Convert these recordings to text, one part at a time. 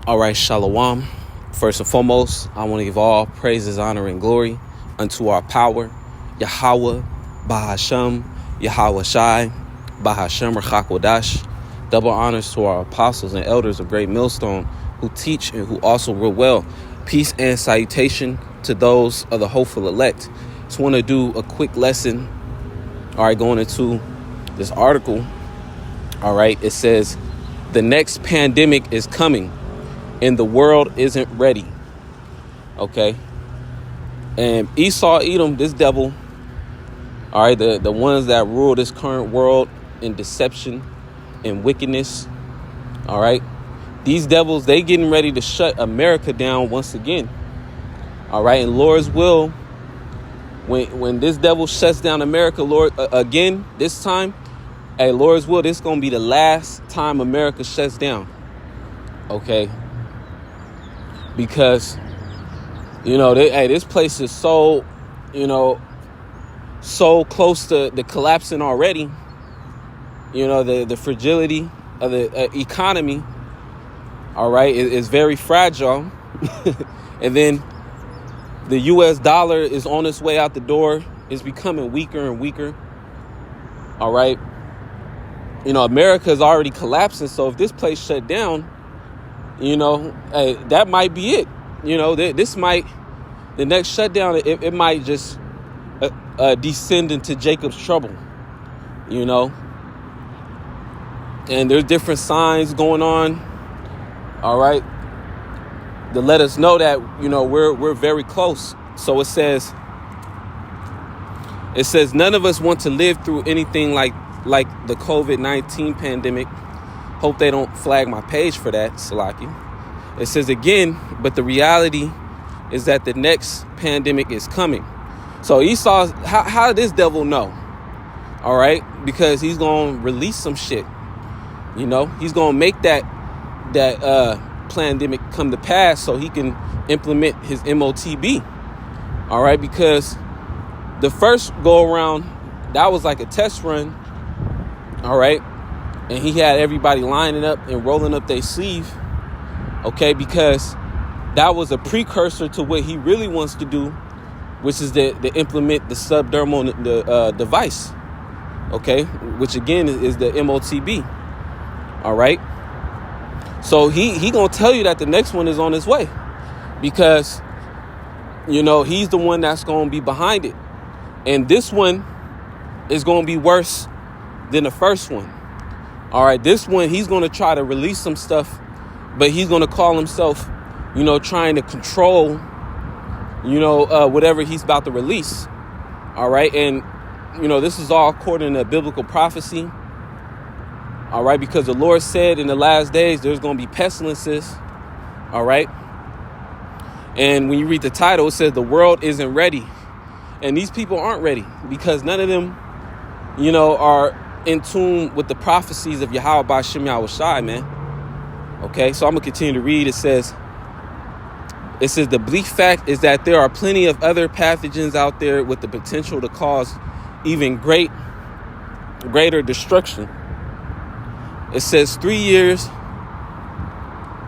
All right, Shalom. First and foremost, I want to give all praises, honor, and glory unto our power, Yahweh, Bahashem, Yahweh Shai, Bahashem, Rachakwadash. Double honors to our apostles and elders of Great Millstone who teach and who also rule well. Peace and salutation to those of the hopeful elect. Just want to do a quick lesson. All right, going into this article. All right, it says, the next pandemic is coming and the world isn't ready. Okay. And Esau, Edom, this devil, all right, the ones that rule this current world in deception and wickedness, all right, these devils, they getting ready to shut America down once again. All right, and Lord's will, when this devil shuts down America, Lord, again, this time, hey, Lord's will, this is going to be the last time America shuts down. Okay. Because, this place is so, so close to the collapsing already. The fragility of the economy, all right, is very fragile. And then the U.S. dollar is on its way out the door. It's becoming weaker and weaker. All right. America is already collapsing. So if this place shut down, hey, that might be it. The next shutdown, it might just descend into Jacob's trouble, and there's different signs going on. All right. To let us know that, we're very close. So it says none of us want to live through anything like the COVID-19 pandemic. Hope they don't flag my page for that, Salaki. It says again, but the reality is that the next pandemic is coming. So Esau, how did this devil know? All right, because he's going to release some shit. He's going to make that pandemic come to pass so he can implement his MOTB. All right, because the first go around, that was like a test run. All right. And he had everybody lining up and rolling up their sleeve, okay, because that was a precursor to what he really wants to do, which is to implement the subdermal device, okay, which again is the MOTB, all right. So he gonna tell you that the next one is on its way, because he's the one that's gonna be behind it, and this one is gonna be worse than the first one. All right, this one, he's going to try to release some stuff, but he's going to call himself, trying to control, whatever he's about to release. All right. And, this is all according to biblical prophecy. All right. Because the Lord said in the last days, there's going to be pestilences. All right. And when you read the title, it says the world isn't ready. And these people aren't ready because none of them, are in tune with the prophecies of Yahweh Ba'ashem Yahweh Shai, man. Okay, so I'm going to continue to read. It says, the bleak fact is that there are plenty of other pathogens out there with the potential to cause even greater destruction. It says 3 years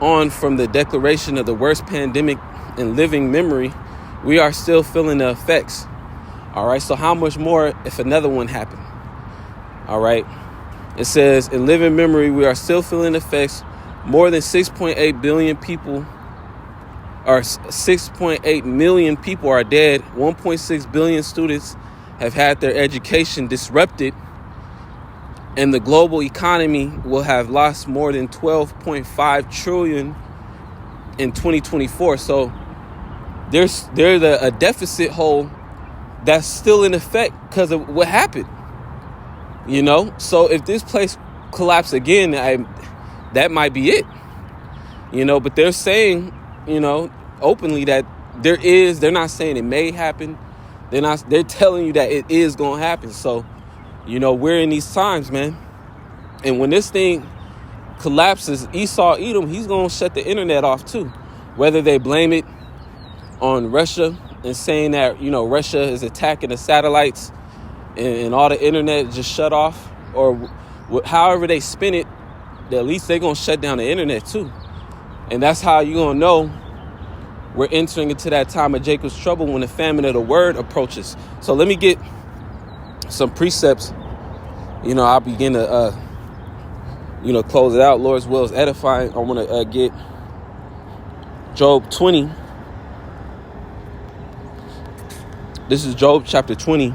on from the declaration of the worst pandemic in living memory, we are still feeling the effects. All right, so how much more if another one happened? All right. It says, in living memory, we are still feeling the effects. More than 6.8 billion people, or 6.8 million people are dead. 1.6 billion students have had their education disrupted. And the global economy will have lost more than 12.5 trillion in 2024. So there's a deficit hole that's still in effect because of what happened. So if this place collapses again, that might be it, but they're saying, openly that they're not saying it may happen. They're telling you that it is going to happen. So, we're in these times, man. And when this thing collapses, Esau, Edom, he's going to shut the internet off too, whether they blame it on Russia and saying that, Russia is attacking the satellites and all the internet just shut off, or however they spin it, at least they're going to shut down the internet too. And that's how you're going to know we're entering into that time of Jacob's trouble, when the famine of the word approaches. So let me get some precepts. I'll begin to, close it out. Lord's will is edifying. I want to get Job 20. This is Job chapter 20.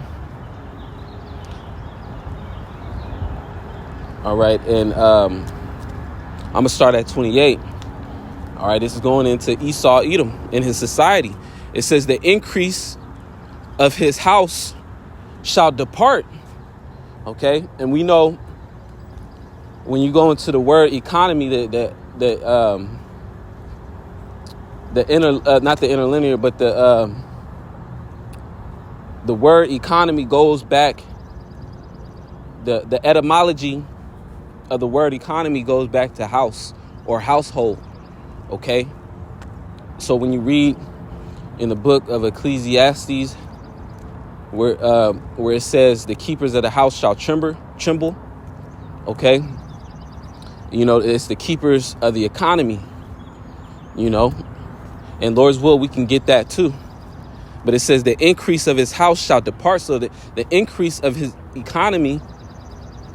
All right. And I'm going to start at 28. All right. This is going into Esau, Edom, in his society. It says the increase of his house shall depart. Okay. And we know when you go into the word economy, not the interlinear, but the word economy goes back. The etymology of the word economy goes back to house or household. Okay. So when you read in the book of Ecclesiastes, where it says the keepers of the house shall tremble. Okay. It's the keepers of the economy, and Lord's will, we can get that too. But it says the increase of his house shall depart. So that the increase of his economy,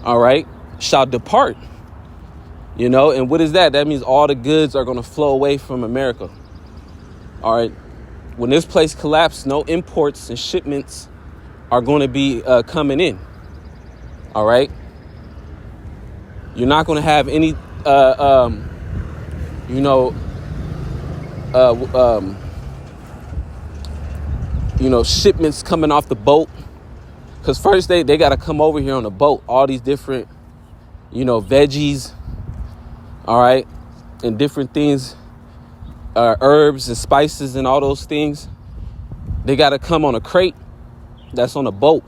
all right, shall depart. And what is that? That means all the goods are going to flow away from America. All right. When this place collapses, no imports and shipments are going to be coming in. All right. You're not going to have any, shipments coming off the boat. Because first they got to come over here on the boat. All these different, veggies, all right, and different things, herbs and spices and all those things. They got to come on a crate that's on a boat.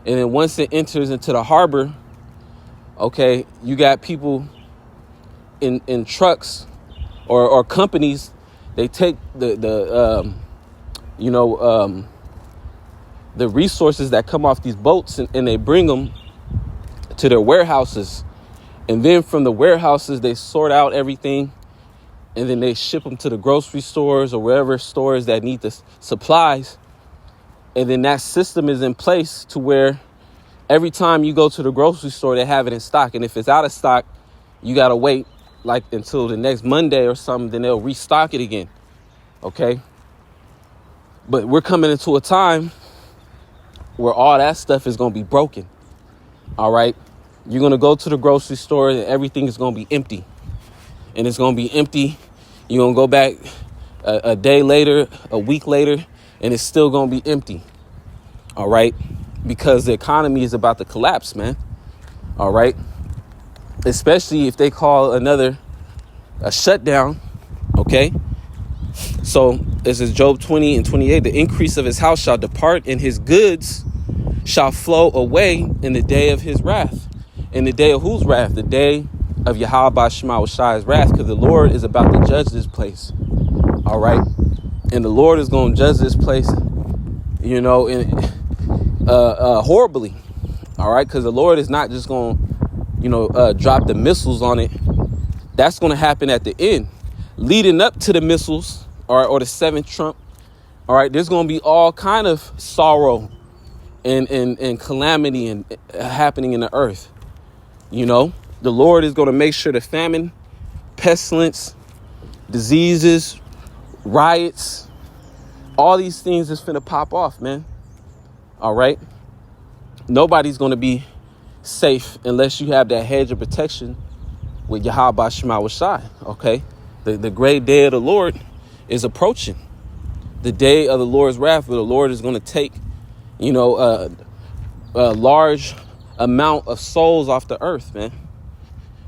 And then once it enters into the harbor, okay, you got people in trucks or companies. They take the resources that come off these boats and they bring them to their warehouses. And then from the warehouses, they sort out everything. And then they ship them to the grocery stores or wherever stores that need the supplies. And then that system is in place to where every time you go to the grocery store, they have it in stock. And if it's out of stock, you got to wait like until the next Monday or something. Then they'll restock it again. OK. But we're coming into a time where all that stuff is going to be broken. All right. You're going to go to the grocery store and everything is going to be empty. And it's going to be empty. You're going to go back a day later, a week later, and it's still going to be empty. All right. Because the economy is about to collapse, man. All right. Especially if they call a shutdown. OK. So this is Job 20 and 28. The increase of his house shall depart, and his goods shall flow away in the day of his wrath. In the day of whose wrath? The day of Yahweh Shemawashai's wrath, because the Lord is about to judge this place. All right. And the Lord is going to judge this place, horribly. All right. Because the Lord is not just going to, drop the missiles on it. That's going to happen at the end. Leading up to the missiles or the seventh trump. All right. There's going to be all kind of sorrow and calamity and happening in the earth. The Lord is going to make sure the famine, pestilence, diseases, riots, all these things is finna pop off, man. All right. Nobody's going to be safe unless you have that hedge of protection with Yahweh Shemawashai. Okay. The great day of the Lord is approaching. The day of the Lord's wrath, where the Lord is going to take, a large amount of souls off the earth, man.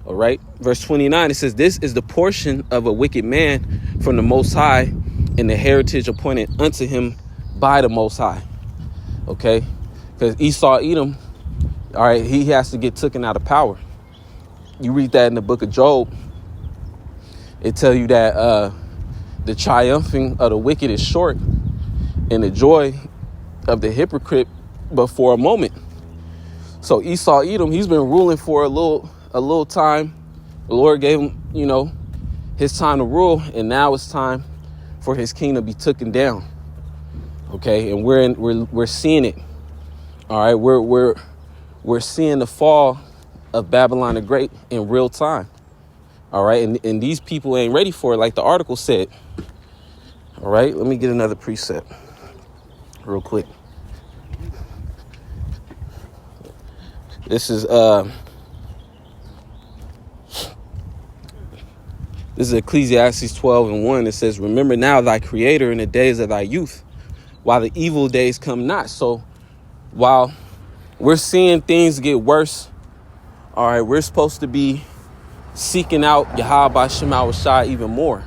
All right. Verse 29, it says, this is the portion of a wicked man from the Most High, and the heritage appointed unto him by the Most High. Okay. Because Esau, Edom, all right, he has to get taken out of power. You read that in the book of Job. It tell you that the triumphing of the wicked is short, and the joy of the hypocrite but for a moment. So Esau, Edom, he's been ruling for a little time. The Lord gave him, his time to rule, and now it's time for his kingdom to be taken down. Okay, and we're seeing it. All right, we're seeing the fall of Babylon the Great in real time. All right, and these people ain't ready for it, like the article said. All right, let me get another preset real quick. This is Ecclesiastes 12:1. It says, remember now thy creator in the days of thy youth, while the evil days come not. So while we're seeing things get worse, all right, we're supposed to be seeking out Yahweh Shema Shai even more.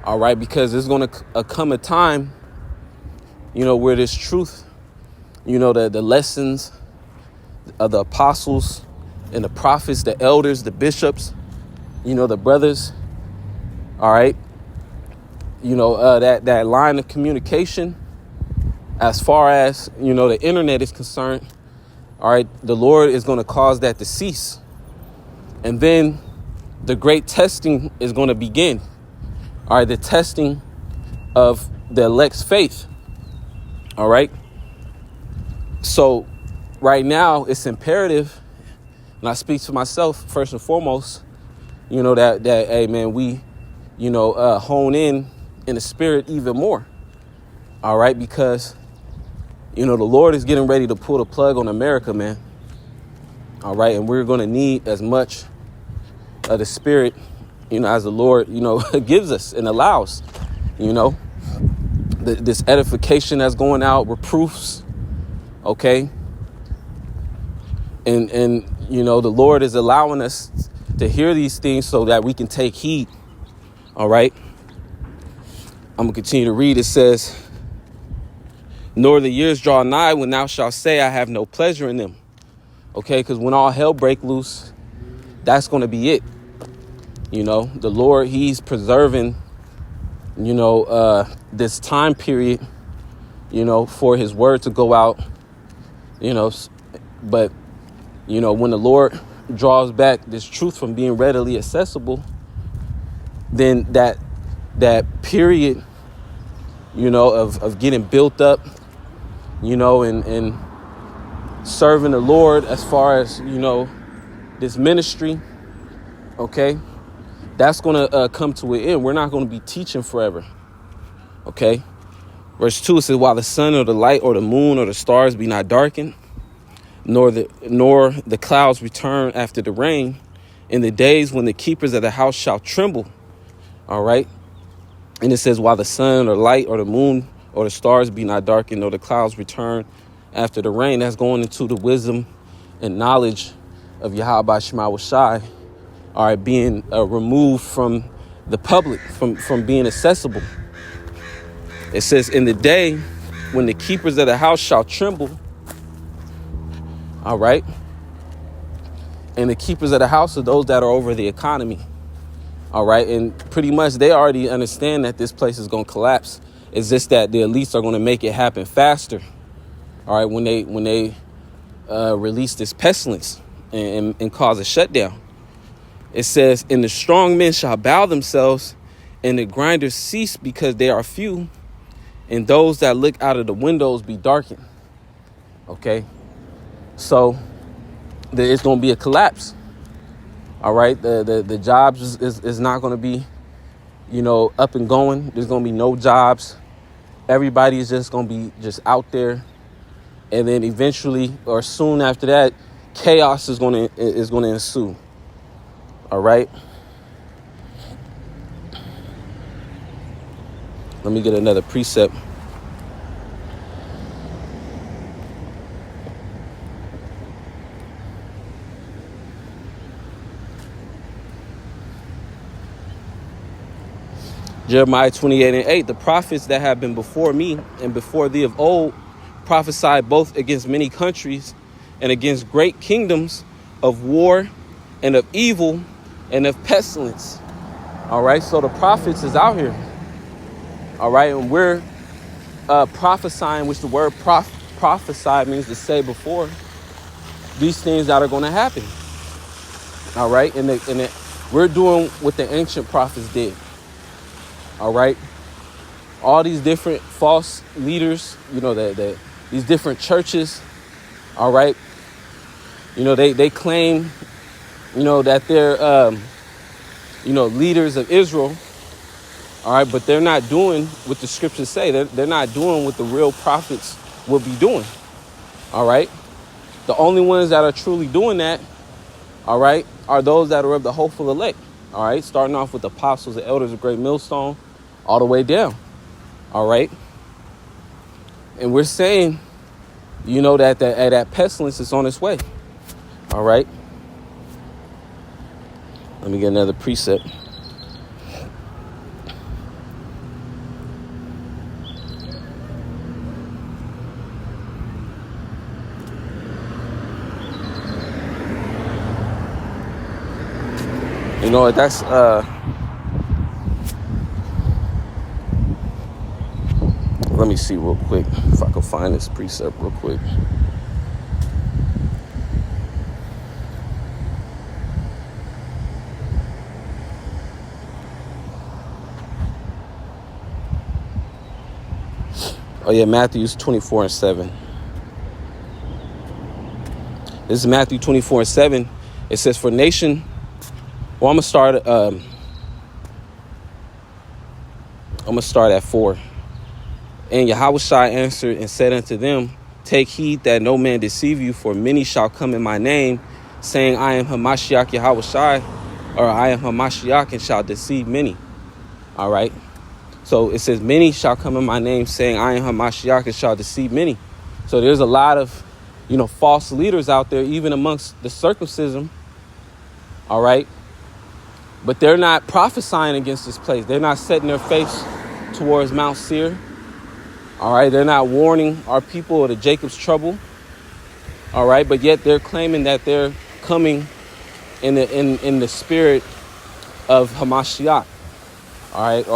All right, because there's going to come a time, where this truth, the lessons of the apostles and the prophets, the elders, the bishops, the brothers. All right. That line of communication, as far as, the internet is concerned. All right. The Lord is going to cause that to cease. And then the great testing is going to begin. All right. The testing of the elect's faith. All right. So right now it's imperative, and I speak to myself first and foremost, that hey man, we, hone in the spirit even more. All right, because the Lord is getting ready to pull the plug on America, man. All right, and we're going to need as much of the spirit, as the Lord, gives us and allows. This edification that's going out, reproofs. Okay. And the Lord is allowing us to hear these things so that we can take heed. All right. I'm going to continue to read. It says, nor the years draw nigh when thou shalt say, I have no pleasure in them. Okay. Because when all hell break loose, that's going to be it. The Lord, he's preserving, this time period, for his word to go out, but when the Lord draws back this truth from being readily accessible, then that period, of getting built up, and serving the Lord as far as, this ministry, okay, that's going to come to an end. We're not going to be teaching forever, okay? Verse 2, it says, while the sun or the light or the moon or the stars be not darkened, nor the clouds return after the rain, in the days when the keepers of the house shall tremble. All right. And it says, while the sun or light or the moon or the stars be not darkened, nor the clouds return after the rain. That's going into the wisdom and knowledge of Yahweh Shema Shai, all right, being removed from the public, from being accessible. It says, in the day when the keepers of the house shall tremble. All right. And the keepers of the house are those that are over the economy. All right. And pretty much they already understand that this place is going to collapse. It's just that the elites are going to make it happen faster. All right. When they release this pestilence and cause a shutdown. It says, and the strong men shall bow themselves and the grinders cease because they are few. And those that look out of the windows be darkened. Okay. So it's going to be a collapse. All right. The jobs is not going to be, up and going. There's going to be no jobs. Everybody is just going to be just out there. And then eventually or soon after that, chaos is going to ensue. All right. Let me get another precept. Jeremiah 28:8, the prophets that have been before me and before thee of old prophesied both against many countries and against great kingdoms of war and of evil and of pestilence. All right. So the prophets is out here. All right. And we're prophesying, which the word prophesy means to say before these things that are going to happen. All right. And We're doing what the ancient prophets did. All right. All these different false leaders, these different churches. All right. They claim, that they're, leaders of Israel. All right. But they're not doing what the scriptures say. They're not doing what the real prophets would be doing. All right. The only ones that are truly doing that, all right, are those that are of the hopeful elect. All right. Starting off with the apostles and elders of Great Millstone all the way down. All right. And we're saying, that pestilence is on its way. All right. Let me get another precept. That's let me see real quick if I can find this precept real quick. Oh yeah, Matthew 24:7. This is Matthew 24:7. It says, "For nation." Well, I'm gonna start at 4. And Yahushua answered and said unto them, "Take heed that no man deceive you, for many shall come in my name, saying, I am Hamashiach Yahushua, or I am Hamashiach, and shall deceive many." All right. So it says, many shall come in my name, saying, I am Hamashiach, and shall deceive many. So there's a lot of, false leaders out there, even amongst the circumcision. All right. But they're not prophesying against this place. They're not setting their face towards Mount Seir. All right. They're not warning our people of the Jacob's trouble. All right. But yet they're claiming that they're coming in the spirit of Hamashiach. All right.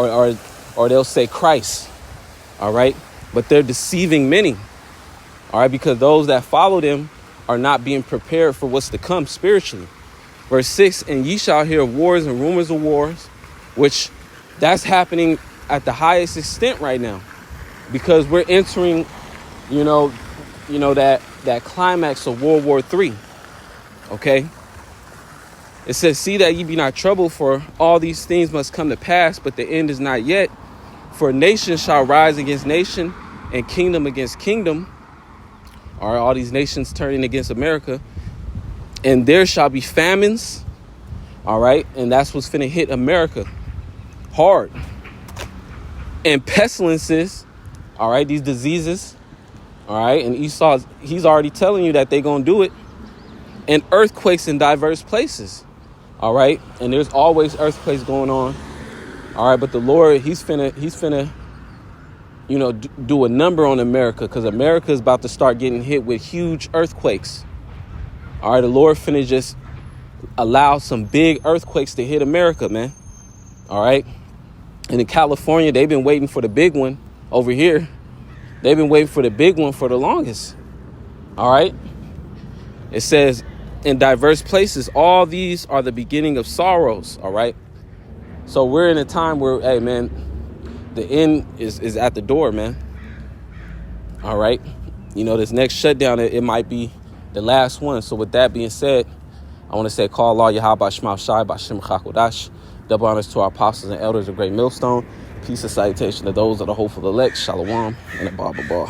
Or they'll say Christ. All right. But they're deceiving many. All right. Because those that follow them are not being prepared for what's to come spiritually. Verse 6, "And ye shall hear of wars and rumors of wars," which that's happening at the highest extent right now, because we're entering, that climax of World War III. Okay. It says, "See that ye be not troubled, for all these things must come to pass, but the end is not yet. For nation shall rise against nation, and kingdom against kingdom." All these nations turning against America. "And there shall be famines." All right. And that's what's finna hit America hard. "And pestilences." All right. These diseases. All right. And Esau, he's already telling you that they're going to do it. "And earthquakes in diverse places." All right. And there's always earthquakes going on. All right. But the Lord, he's finna, do a number on America, because America is about to start getting hit with huge earthquakes. All right, the Lord finna just allow some big earthquakes to hit America, man. All right. And in California, they've been waiting for the big one. Over here, they've been waiting for the big one for the longest. All right. It says, "In diverse places, all these are the beginning of sorrows." All right. So we're in a time where, hey, man, the end is at the door, man. All right. This next shutdown, it might be the last one. So with that being said, I want to say, call Allah Yahweh Shema Shai Bashem Chakodash. Double honors to our apostles and elders of Great Millstone. Peace and salutation to those of the hopeful elect. Shalom and a Baba.